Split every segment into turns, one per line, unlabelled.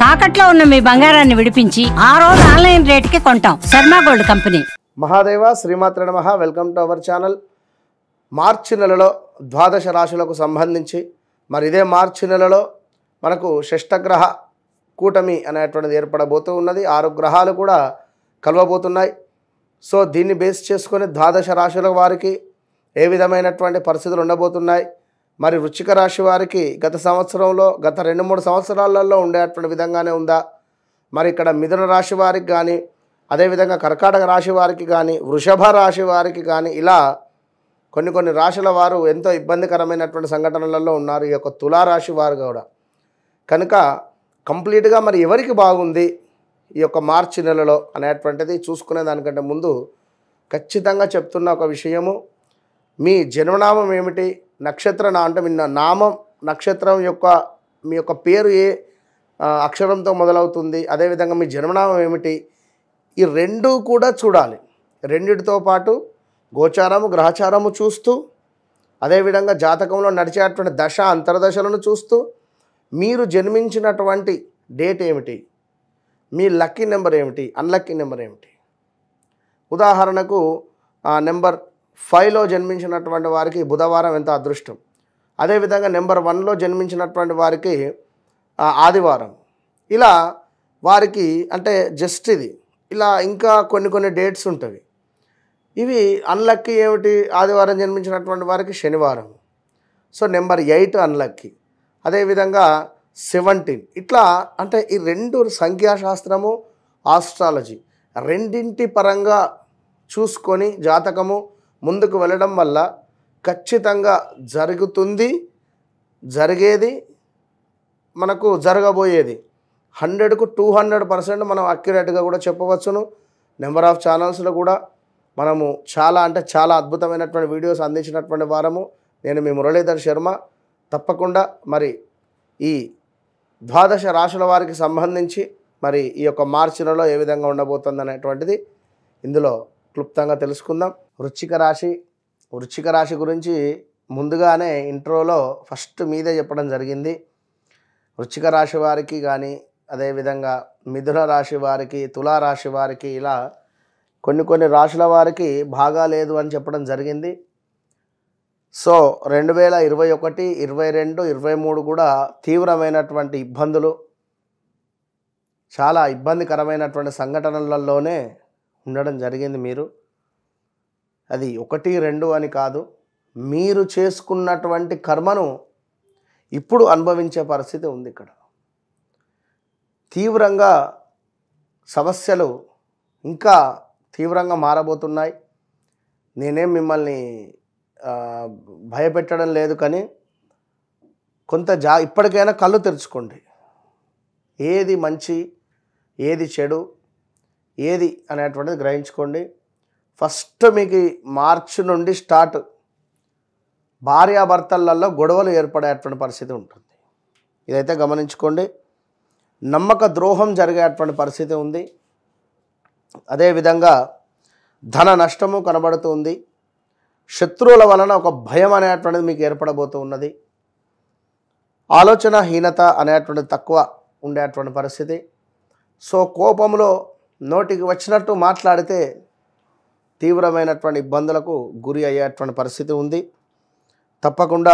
తాకట్లో ఉన్న మీ బంగారాన్ని విడిపించి ఆ రోజు ఆన్లైన్ రేటుకి కొంటాం. Sharma gold company.
మహాదేవ శ్రీమాత్రే నమః. Welcome to our channel. మార్చి నెలలో ద్వాదశ రాశులకు సంబంధించి మరి ఇదే మార్చి నెలలో మనకు షష్టగ్రహ కూటమి అనేటువంటిది ఏర్పడబోతూ ఉన్నది. 6 గ్రహాలు కూడా కలవబోతున్నాయి. సో దీన్ని బేస్ చేసుకొని ద్వాదశ రాశుల వారికి ఏ విధమైనటువంటి పరిస్థితులు ఉండబోతున్నాయి, మరి వృశ్చిక రాశి వారికి గత సంవత్సరంలో గత 2-3 సంవత్సరాలలో ఉండేటువంటి విధంగానే ఉందా, మరి ఇక్కడ మిథున రాశి వారికి కానీ, అదేవిధంగా కర్కాటక రాశి వారికి కానీ, వృషభ రాశి వారికి కానీ, ఇలా కొన్ని రాశుల వారు ఎంతో ఇబ్బందికరమైనటువంటి సంఘటనలలో ఉన్నారు. ఈ యొక్క తులారాశి వారు కూడా కనుక కంప్లీట్గా మరి ఎవరికి బాగుంది ఈ యొక్క మార్చి నెలలో అనేటువంటిది చూసుకునే దానికంటే ముందు ఖచ్చితంగా చెప్తున్న ఒక విషయము, మీ జన్మనామం ఏమిటి, నక్షత్ర అంటే మీ నామం నక్షత్రం యొక్క మీ యొక్క పేరు ఏ అక్షరంతో మొదలవుతుంది, అదేవిధంగా మీ జన్మనామం ఏమిటి, ఈ రెండు కూడా చూడాలి. రెండిటితో పాటు గోచారము గ్రహచారము చూస్తూ, అదేవిధంగా జాతకంలో నడిచేటువంటి దశ అంతర్దశలను చూస్తూ, మీరు జన్మించినటువంటి డేట్ ఏమిటి, మీ లక్కీ నెంబర్ ఏమిటి, అన్లక్కీ నెంబర్ ఏమిటి. ఉదాహరణకు నెంబర్ 5లో జన్మించినటువంటి వారికి బుధవారం ఎంత అదృష్టం, అదేవిధంగా నెంబర్ 1లో జన్మించినటువంటి వారికి ఆదివారం. ఇలా వారికి అంటే జస్ట్ ఇది ఇలా ఇంకా కొన్ని డేట్స్ ఉంటాయి. ఇవి అన్లక్కీ ఏమిటి, ఆదివారం జన్మించినటువంటి వారికి శనివారం. సో నెంబర్ 8 అన్లక్కీ, అదేవిధంగా 17 ఇట్లా. అంటే ఈ రెండు సంఖ్యాశాస్త్రము ఆస్ట్రాలజీ రెండింటి పరంగా చూసుకొని జాతకము ముందుకు వెళ్ళడం వల్ల ఖచ్చితంగా జరుగుతుంది, జరిగేది, మనకు జరగబోయేది 100కు 200% మనం అక్యురేట్గా కూడా చెప్పవచ్చును. నెంబర్ ఆఫ్ ఛానల్స్లో కూడా మనము చాలా అద్భుతమైనటువంటి వీడియోస్ అందించినటువంటి వారము. నేను మీ మురళీధర్ శర్మ. తప్పకుండా మరి ఈ ద్వాదశ రాశుల వారికి సంబంధించి మరి ఈ యొక్క మార్చి నెలలో ఏ విధంగా ఉండబోతుంది అనేటువంటిది ఇందులో క్లుప్తంగా తెలుసుకుందాం. వృశ్చిక రాశి గురించి ముందుగానే ఇంట్రోలో ఫస్ట్ మీదే చెప్పడం జరిగింది. వృశ్చిక రాశి వారికి కానీ, అదేవిధంగా మిథున రాశి వారికి, తులారాశి వారికి, ఇలా కొన్ని రాశుల వారికి బాగా లేదు అని చెప్పడం జరిగింది. సో 2021, 22, 23 కూడా తీవ్రమైనటువంటి ఇబ్బందులు, చాలా ఇబ్బందికరమైనటువంటి సంఘటనలలోనే ఉండడం జరిగింది. మీరు అది 1, 2 అని కాదు, మీరు చేసుకున్నటువంటి కర్మను ఇప్పుడు అనుభవించే పరిస్థితి ఉంది. ఇక్కడ తీవ్రంగా సమస్యలు ఇంకా తీవ్రంగా మారబోతున్నాయి. నేనేం మిమ్మల్ని భయపెట్టడం లేదు, కానీ కొంత ఇప్పటికైనా కళ్ళు తెరుచుకోండి. ఏది మంచి, ఏది చెడు, ఏది అనేటువంటిది గ్రహించుకోండి. ఫస్ట్ మీకు మార్చి నుండి స్టార్ట్ భార్యాభర్తలలో గొడవలు ఏర్పడేటువంటి పరిస్థితి ఉంటుంది. ఇదైతే గమనించుకోండి. నమ్మక ద్రోహం జరిగేటువంటి పరిస్థితి ఉంది. అదేవిధంగా ధన నష్టము కనబడుతుంది. శత్రువుల వలన ఒక భయం అనేటువంటిది మీకు ఏర్పడబోతూ ఉన్నది. ఆలోచనహీనత అనేటువంటిది తక్కువ ఉండేటువంటి పరిస్థితి. సో కోపంలో నోటికి వచ్చినట్టు మాట్లాడితే తీవ్రమైనటువంటి ఇబ్బందులకు గురి అయ్యేటువంటి పరిస్థితి ఉంది. తప్పకుండా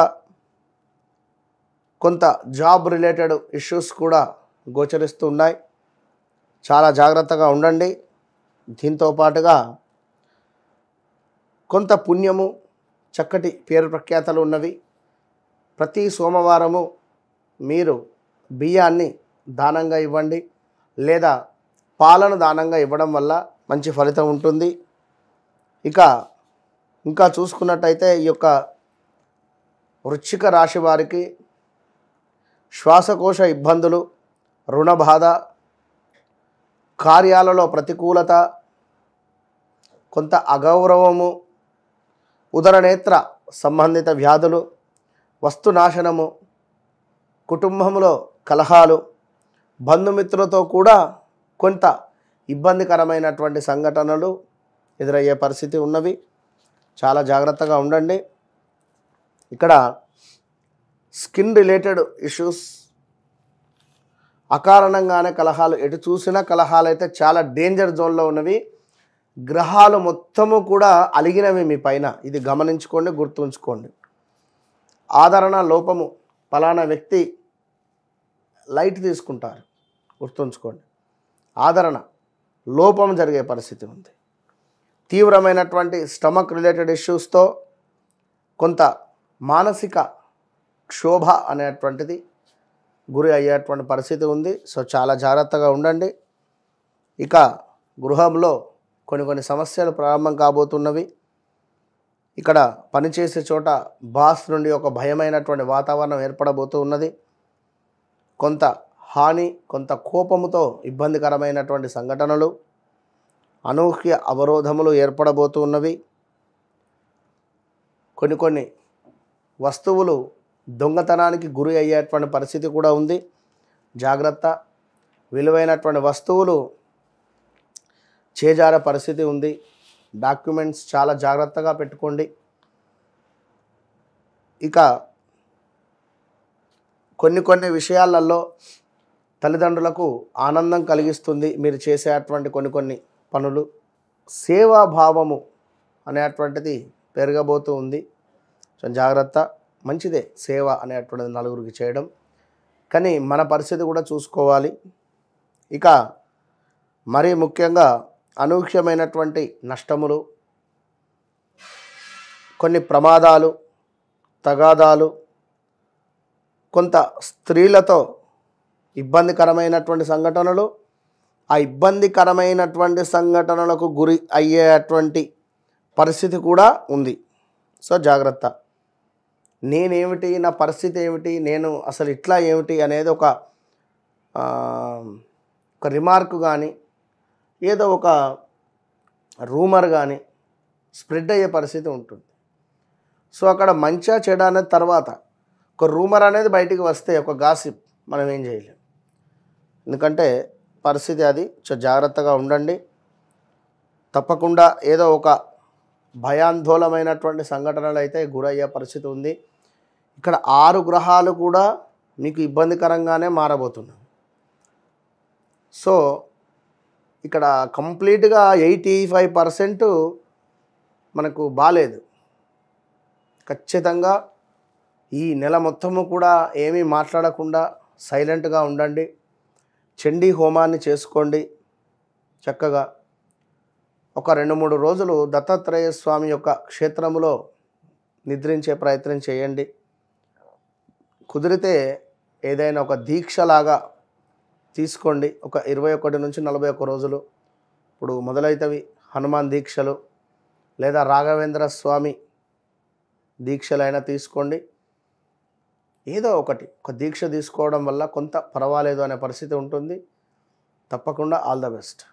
కొంత జాబ్ రిలేటెడ్ ఇష్యూస్ కూడా గోచరిస్తూ ఉన్నాయి. చాలా జాగ్రత్తగా ఉండండి. దీంతో పాటుగా కొంత పుణ్యము, చక్కటి పేరు ప్రఖ్యాతలు ఉన్నవి. ప్రతి సోమవారము మీరు బియ్యాన్ని దానంగా ఇవ్వండి, లేదా పాలను దానంగా ఇవ్వడం వల్ల మంచి ఫలితం ఉంటుంది. ఇంకా చూసుకున్నట్టయితే ఈ యొక్క వృశ్చిక రాశి వారికి శ్వాసకోశ ఇబ్బందులు, రుణ బాధ, కార్యాలలో ప్రతికూలత, కొంత అగౌరవము, ఉదరనేత్ర సంబంధిత వ్యాధులు, వస్తునాశనము, కుటుంబంలో కలహాలు, బంధుమిత్రులతో కూడా కొంత ఇబ్బందికరమైనటువంటి సంఘటనలు ఎదురయ్యే పరిస్థితి ఉన్నవి. చాలా జాగ్రత్తగా ఉండండి. ఇక్కడ స్కిన్ రిలేటెడ్ ఇష్యూస్, అకారణంగానే కలహాలు, ఎటు చూసినా కలహాలు అయితే చాలా డేంజర్ జోన్లో ఉన్నవి. గ్రహాలు మొత్తము కూడా అలిగినవి మీ పైన. ఇది గమనించుకోండి, గుర్తుంచుకోండి. ఆదరణ లోపము, ఫలానా వ్యక్తి లైట్ తీసుకుంటారు, గుర్తుంచుకోండి. ఆదరణ లోపం జరిగే పరిస్థితి ఉంది. తీవ్రమైనటువంటి స్టమక్ రిలేటెడ్ ఇష్యూస్తో కొంత మానసిక క్షోభ అనేటువంటిది గురి అయ్యేటువంటి పరిస్థితి ఉంది. సో చాలా జాగ్రత్తగా ఉండండి. ఇక గృహంలో కొన్ని సమస్యలు ప్రారంభం కాబోతున్నవి. ఇక్కడ పనిచేసే చోట బాస్ నుండి ఒక భయమైనటువంటి వాతావరణం ఏర్పడబోతూ ఉన్నది. కొంత హాని, కొంత కోపముతో ఇబ్బందికరమైనటువంటి సంఘటనలు, అనూహ్య అవరోధములు ఏర్పడబోతూ ఉన్నవి. కొన్ని వస్తువులు దొంగతనానికి గురి అయ్యేటువంటి పరిస్థితి కూడా ఉంది. జాగ్రత్త. విలువైనటువంటి వస్తువులు చేజారే పరిస్థితి ఉంది. డాక్యుమెంట్స్ చాలా జాగ్రత్తగా పెట్టుకోండి. ఇక కొన్ని విషయాలలో తల్లిదండ్రులకు ఆనందం కలిగిస్తుంది మీరు చేసేటువంటి కొన్ని పనులు. సేవాభావము అనేటువంటిది పెరగబోతూ ఉంది. సో జాగ్రత్త. మంచిదే సేవ అనేటువంటిది నలుగురికి చేయడం, కానీ మన పరిస్థితి కూడా చూసుకోవాలి. ఇక మరీ ముఖ్యంగా అనూహ్యమైనటువంటి నష్టములు, కొన్ని ప్రమాదాలు, తగాదాలు, కొంత స్త్రీలతో ఇబ్బందికరమైనటువంటి సంఘటనలు, ఆ ఇబ్బందికరమైనటువంటి సంఘటనలకు గురి అయ్యేటువంటి పరిస్థితి కూడా ఉంది. సో జాగ్రత్త. నేనేమిటి, నా పరిస్థితి ఏమిటి, నేను అసలు ఇట్లా ఏమిటి అనేది ఒక రిమార్క్ కానీ ఏదో ఒక రూమర్ కానీ స్ప్రెడ్ అయ్యే పరిస్థితి ఉంటుంది. సో అక్కడ మంచిగా చెడ అనేది తర్వాత ఒక రూమర్ అనేది బయటికి వస్తే, ఒక గాసిప్, మనం ఏం చేయలేం. ఎందుకంటే పరిస్థితి అది. సో జాగ్రత్తగా ఉండండి. తప్పకుండా ఏదో ఒక భయాందోళనమైనటువంటి సంఘటనలు అయితే గురయ్యే పరిస్థితి ఉంది. ఇక్కడ 6 గ్రహాలు కూడా మీకు ఇబ్బందికరంగానే మారబోతున్నాయి. సో ఇక్కడ కంప్లీట్గా 85% మనకు బాలేదు. ఖచ్చితంగా ఈ నెల మొత్తము కూడా ఏమీ మాట్లాడకుండా సైలెంట్గా ఉండండి. చండీ హోమాన్ని చేసుకోండి. చక్కగా ఒక 2-3 రోజులు దత్తాత్రేయ స్వామి యొక్క క్షేత్రములో నిద్రించే ప్రయత్నం చేయండి. కుదిరితే ఏదైనా ఒక దీక్షలాగా తీసుకోండి. ఒక 21 నుంచి 41 రోజులు. ఇప్పుడు మొదలైతవి హనుమాన్ దీక్షలు లేదా రాఘవేంద్ర స్వామి దీక్షలైనా తీసుకోండి. ఏదో ఒక దీక్ష తీసుకోవడం వల్ల కొంత పర్వాలేదు అనే పరిస్థితి ఉంటుంది. తప్పకుండా ఆల్ ద బెస్ట్.